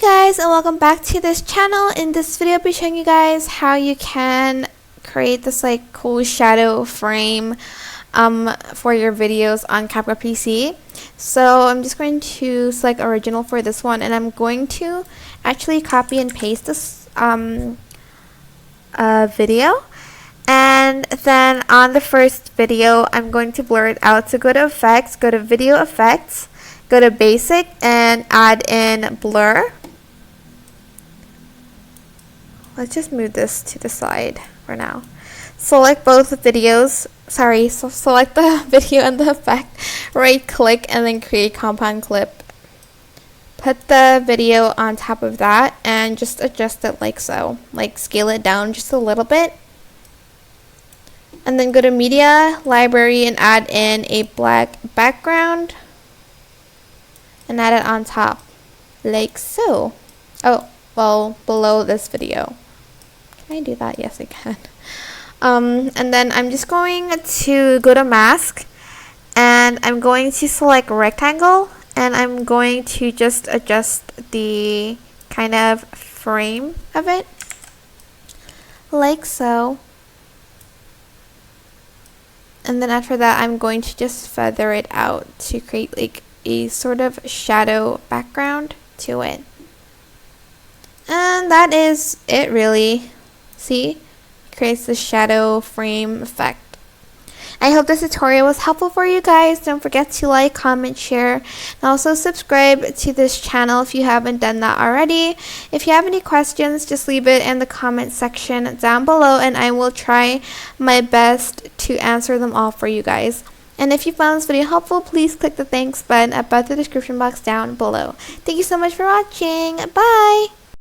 Guys, and welcome back to this channel. In this video I'll be showing you guys how you can create this like cool shadow frame for your videos on CapCut PC. So I'm just going to select original for this one, and I'm going to actually copy and paste this video, and then on the first video I'm going to blur it out. So go to effects, go to video effects, go to basic, and add in blur. Let's just move this to the side for now. Select both the videos, so select the video and the effect, right click, and then create compound clip. Put the video on top of that and just adjust it like so, like scale it down just a little bit. And then go to media, library, and add in a black background and add it on top like so. Oh, well, below this video. Can I do that? Yes, I can. And then I'm just going to go to mask, and I'm going to select rectangle, and I'm going to just adjust the kind of frame of it like so. And then after that I'm going to just feather it out to create like a sort of shadow background to it. And that is it really. See? Creates the shadow frame effect. I hope this tutorial was helpful for you guys. Don't forget to like, comment, share, and also subscribe to this channel if you haven't done that already. If you have any questions, just leave it in the comment section down below, and I will try my best to answer them all for you guys. And if you found this video helpful, please click the thanks button above the description box down below. Thank you so much for watching. Bye!